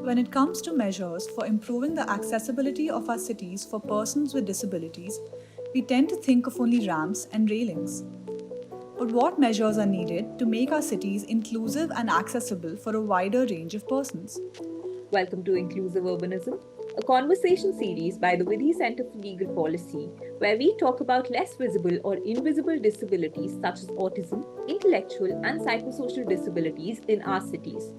When it comes to measures for improving the accessibility of our cities for persons with disabilities, we tend to think of only ramps and railings. But what measures are needed to make our cities inclusive and accessible for a wider range of persons? Welcome to Inclusive Urbanism, a conversation series by the Vidhi Center for Legal Policy, where we talk about less visible or invisible disabilities such as autism, intellectual, and psychosocial disabilities in our cities.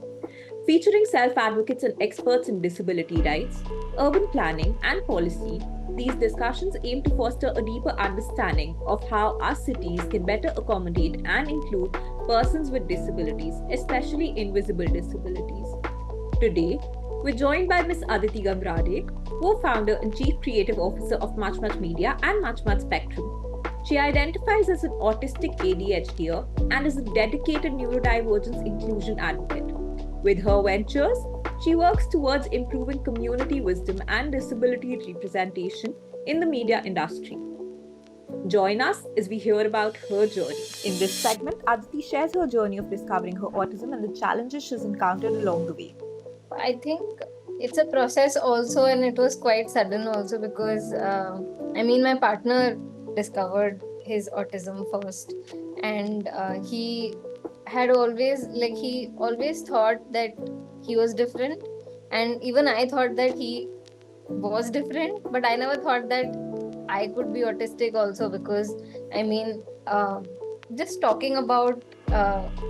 Featuring self advocates and experts in disability rights, urban planning, and policy, these discussions aim to foster a deeper understanding of how our cities can better accommodate and include persons with disabilities, especially invisible disabilities. Today, we're joined by Ms. Aditi Gangrade, co-founder and chief creative officer of Much Much Media and Much Much Spectrum. She identifies as an autistic ADHDer and is a dedicated neurodivergence inclusion advocate. With her ventures, she works towards improving community wisdom and disability representation in the media industry. Join us as we hear about her journey. In this segment, Aditi shares her journey of discovering her autism and the challenges she's encountered along the way. I think it's a process also, and it was quite sudden also because my partner discovered his autism first, and he always thought that he was different, and even I thought that he was different, but I never thought that I could be autistic also because just talking about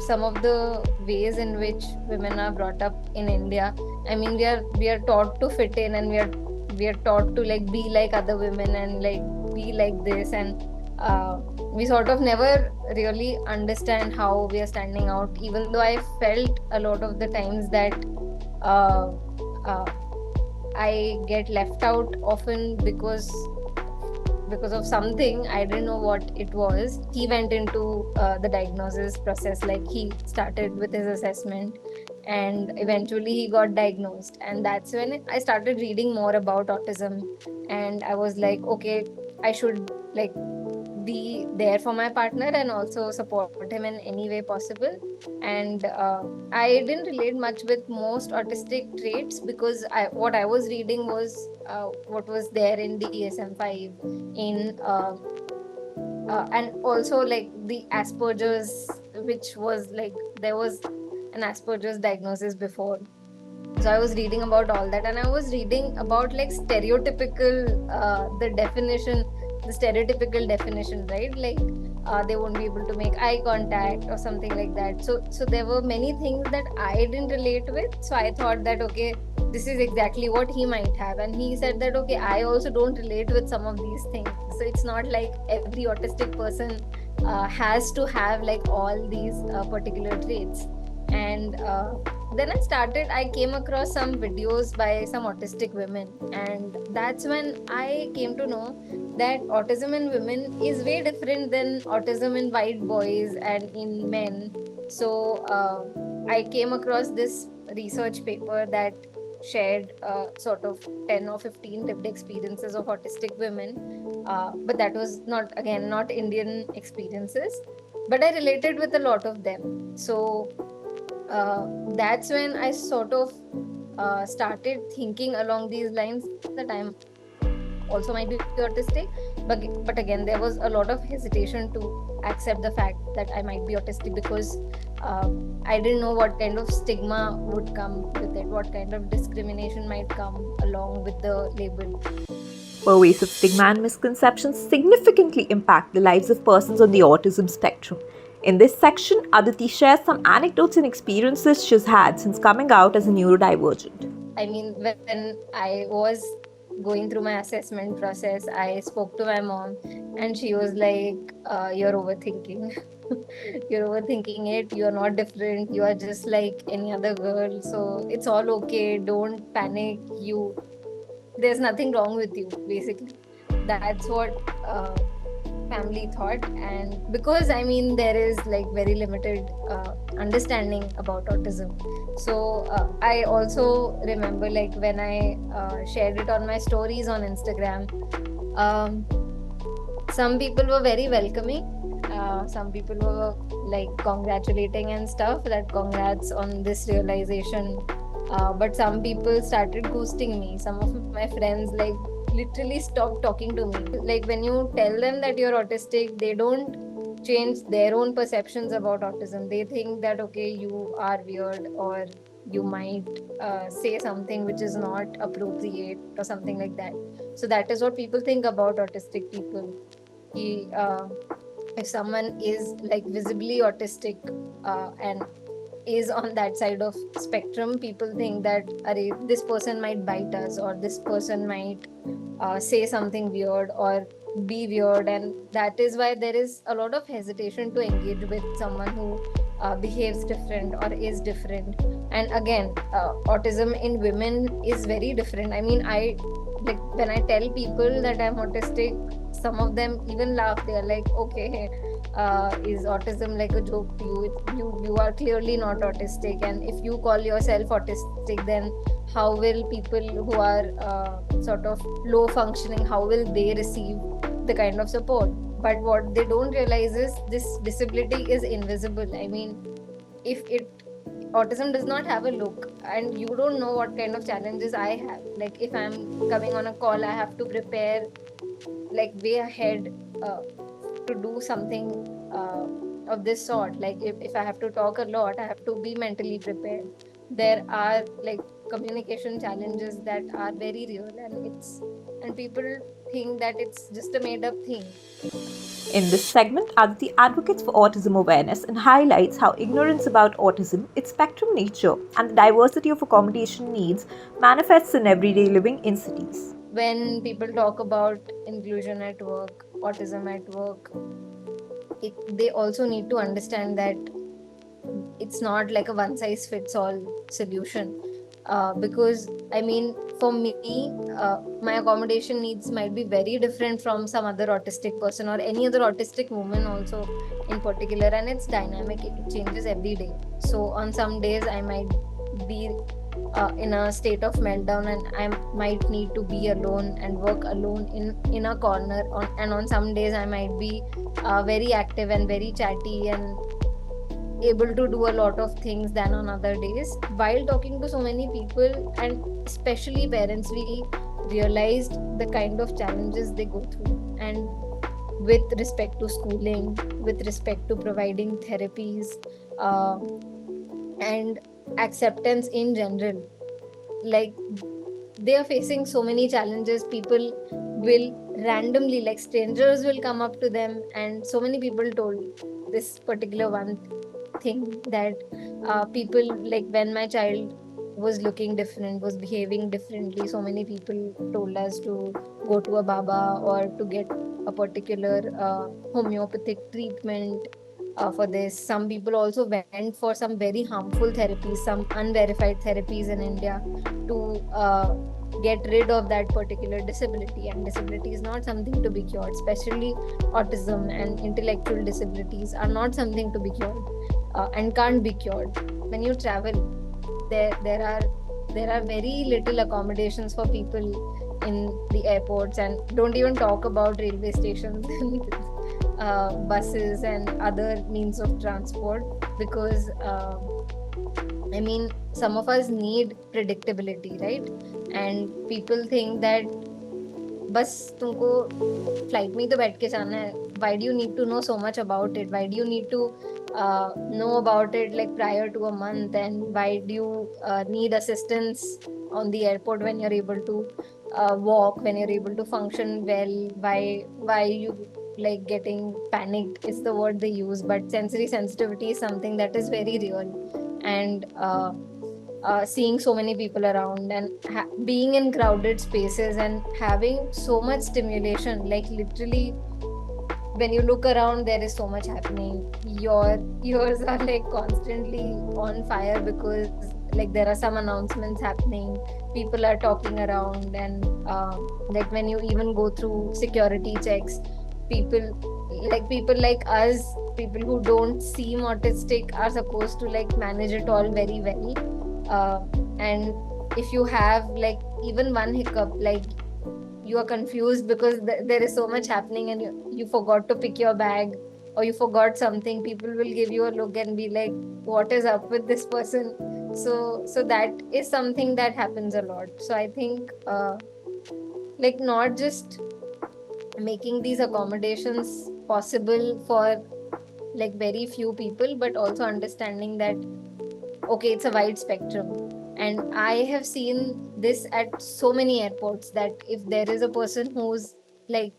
some of the ways in which women are brought up in India. I mean, we are taught to fit in, and we are taught to like be like other women and like be like this, and we sort of never really understand how we are standing out. Even though I felt a lot of the times that uh, uh, I get left out often because of something I didn't know what it was. He went into the diagnosis process, like he started with his assessment, and eventually he got diagnosed. And that's when I started reading more about autism, and I was like, okay, I should like be there for my partner and also support him in any way possible. And I didn't relate much with most autistic traits because what I was reading was what was there in DSM-5 in and also like the Asperger's, which was like there was an Asperger's diagnosis before. So I was reading about all that, and I was reading about like the stereotypical definition, right? Like they won't be able to make eye contact or something like that. So there were many things that I didn't relate with. So I thought that okay, this is exactly what he might have, and he said that okay, I also don't relate with some of these things. So it's not like every autistic person has to have like all these particular traits. And then I came across some videos by some autistic women, and that's when I came to know that autism in women is way different than autism in white boys and in men. So I came across this research paper that shared sort of 10 or 15 lived experiences of autistic women, but that was not Indian experiences, but I related with a lot of them. So that's when I sort of started thinking along these lines that I'm also might be autistic. But again, there was a lot of hesitation to accept the fact that I might be autistic because I didn't know what kind of stigma would come with it, what kind of discrimination might come along with the label. Pervasive stigma and misconceptions significantly impact the lives of persons on the autism spectrum. In this section, Aditi shares some anecdotes and experiences she's had since coming out as a neurodivergent. I mean, when I was going through my assessment process, I spoke to my mom, and she was like, "You're overthinking. You're overthinking it. You're not different. You are just like any other girl. So it's all okay. Don't panic. There's nothing wrong with you, basically." That's what family thought. And because there is like very limited understanding about autism, so I also remember like when I shared it on my stories on Instagram, um, some people were very welcoming. Some people were like congratulating and stuff, that congrats on this realization, But some people started ghosting me. Some of my friends like literally stopped talking to me. Like when you tell them that you're autistic, they don't change their own perceptions about autism. They think that okay, you are weird, or you might say something which is not appropriate or something like that. So that is what people think about autistic people. If someone is like visibly autistic and is on that side of spectrum, people think that this person might bite us, or this person might say something weird or be weird, and that is why there is a lot of hesitation to engage with someone who behaves different or is different. And again, autism in women is very different. I mean, I like when I tell people that I'm autistic, some of them even laugh. They are like, okay, is autism like a joke to you? You are clearly not autistic, and if you call yourself autistic, then how will people who are sort of low functioning, how will they receive the kind of support? But what they don't realize is this disability is invisible. I mean, if it autism does not have a look, and you don't know what kind of challenges I have. Like if I'm coming on a call, I have to prepare like way ahead to do something of this sort. Like if I have to talk a lot, I have to be mentally prepared. There are like communication challenges that are very real, and people think that it's just a made up thing. In this segment, Aditi advocates for autism awareness and highlights how ignorance about autism, its spectrum nature, and the diversity of accommodation needs manifests in everyday living in cities. When people talk about inclusion at work, autism at work, they also need to understand that it's not like a one size fits all solution. Because I mean, for me, my accommodation needs might be very different from some other autistic person or any other autistic woman also in particular, and it's dynamic. It changes every day. So on some days I might be in a state of meltdown, and I might need to be alone and work alone in a corner. And on some days I might be very active and very chatty and able to do a lot of things than on other days. While talking to so many people, and especially parents, we realized the kind of challenges they go through. And with respect to schooling, with respect to providing therapies, and acceptance in general, like they are facing so many challenges. People will randomly, like strangers will come up to them, and so many people told this particular one thing that people, like when my child was looking different, was behaving differently, so many people told us to go to a baba or to get a particular homeopathic treatment for this. Some people also went for some very harmful therapies, some unverified therapies in India to get rid of that particular disability. And disability is not something to be cured, especially autism and intellectual disabilities are not something to be cured and can't be cured. When you travel, there are very little accommodations for people in the airports, and don't even talk about railway stations and buses and other means of transport, because I mean, some of us need predictability, right? And people think that बस तुमको flight में तो बैठ के जाना है. Why do you need to know so much about it? Why do you need to know about it like prior to a month? And why do you need assistance on the airport when you're able to walk, when you're able to function well? Why you like getting panicked is the word they use, but sensory sensitivity is something that is very real. And seeing so many people around and being in crowded spaces and having so much stimulation, like literally when you look around there is so much happening. Your ears are like constantly on fire because like there are some announcements happening, people are talking around, and like when you even go through security checks, people like us, people who don't seem autistic, are supposed to like manage it all very well. And if you have like even one hiccup, like you are confused because there is so much happening and you forgot to pick your bag, or you forgot something, people will give you a look and be like, what is up with this person? So that is something that happens a lot. So I think like not just making these accommodations possible for like very few people, but also understanding that okay, it's a wide spectrum. And I have seen this at so many airports, that if there is a person like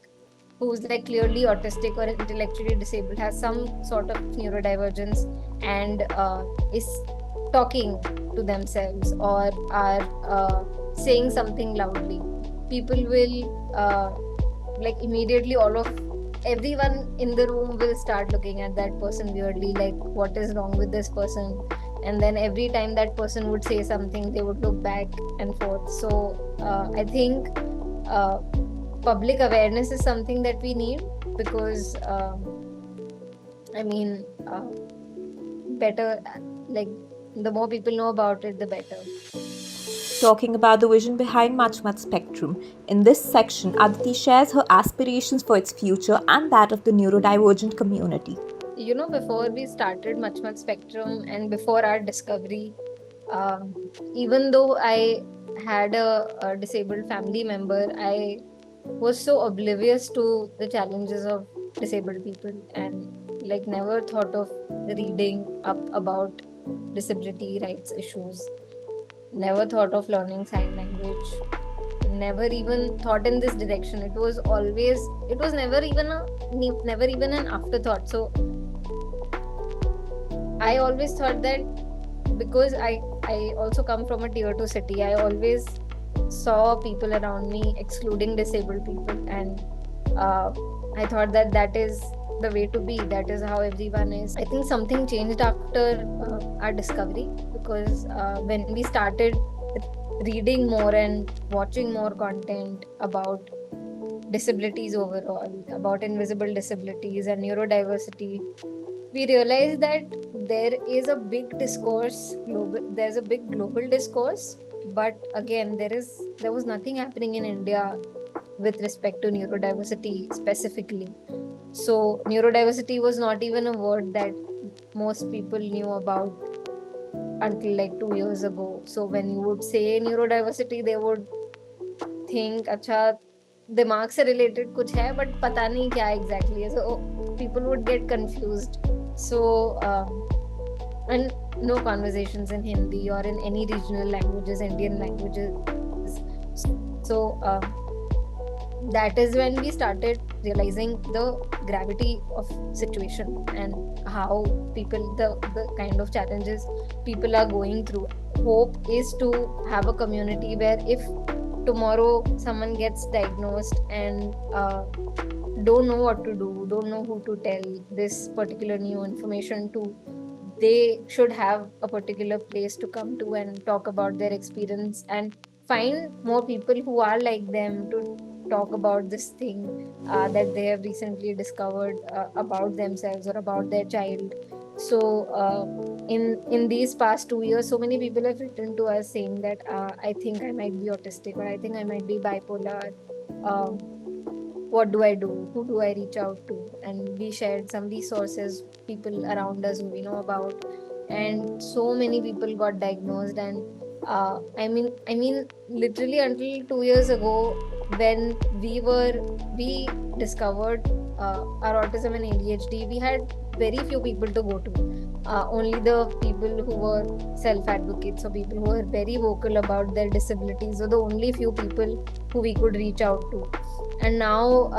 who's like clearly autistic or intellectually disabled, has some sort of neurodivergence, and is talking to themselves or are saying something loudly, people will like immediately everyone in the room will start looking at that person weirdly, like what is wrong with this person. And then every time that person would say something, they would look back and forth. So I think uh, public awareness is something that we need, because I mean better, like the more people know about it, the better. Talking about the vision behind Much Much Spectrum, in this section, Aditi shares her aspirations for its future and that of the neurodivergent community. You know, before we started Much Much Spectrum and before our discovery, even though I had a disabled family member, I was so oblivious to the challenges of disabled people, and like never thought of reading up about disability rights issues, never thought of learning sign language, never even thought in this direction. It was never even an afterthought. So I always thought that, because I also come from a tier 2 city, I always saw people around me excluding disabled people, and I thought that that is the way to be, that is how everyone is. I think something changed after our discovery, because when we started reading more and watching more content about disabilities overall, about invisible disabilities and neurodiversity, we realized that there is a big discourse there's a big global discourse, but again there was nothing happening in India with respect to neurodiversity specifically. So neurodiversity was not even a word that most people knew about until like 2 years ago. So when you would say neurodiversity, they would think, अच्छा दिमाग से related कुछ है, but पता नहीं क्या exactly है. So people would get confused. So and no conversations in Hindi or in any regional languages, Indian languages. So that is when we started realizing the gravity of situation and how the kind of challenges people are going through. Hope is to have a community where if tomorrow someone gets diagnosed and don't know what to do, don't know who to tell this particular new information to, they should have a particular place to come to and talk about their experience, and find more people who are like them to talk about this thing that they have recently discovered about themselves or about their child. So in these past 2 years, so many people have written to us saying that I think I might be autistic, or I think I might be bipolar. What do I do? Who do I reach out to? And we shared some resources, people around us who we know about, and so many people got diagnosed. And I mean, literally until 2 years ago, when we discovered our autism and ADHD, we had very few people to go to. Only the people who were self-advocates, or people who were very vocal about their disabilities, were the only few people who we could reach out to. And now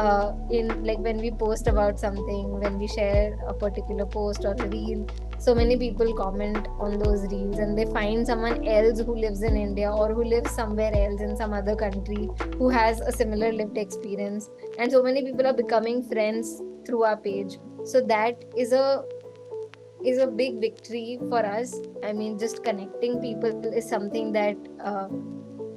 in like when we post about something, when we share a particular post or a reel, so many people comment on those reels, and they find someone else who lives in India or who lives somewhere else in some other country who has a similar lived experience, and so many people are becoming friends through our page. So that is a big victory for us. I mean, just connecting people is something that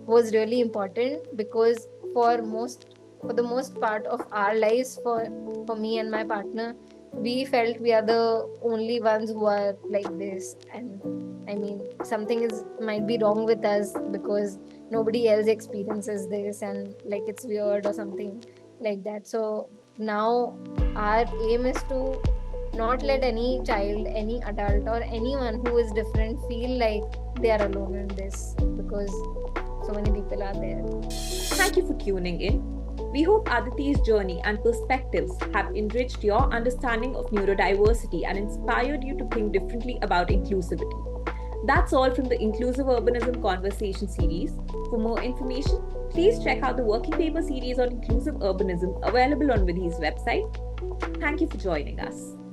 was really important, because for the most part of our lives, for me and my partner, we felt we are the only ones who are like this. And I mean, something might be wrong with us, because nobody else experiences this, and like it's weird or something like that. So now our aim is to not let any child, any adult, or anyone who is different feel like they are alone in this, because so many people are there. Thank you for tuning in. We hope Aditi's journey and perspectives have enriched your understanding of neurodiversity and inspired you to think differently about inclusivity. That's all from the Inclusive Urbanism Conversation series. For more information, please check out the working paper series on inclusive urbanism available on Vidhi's website. Thank you for joining us.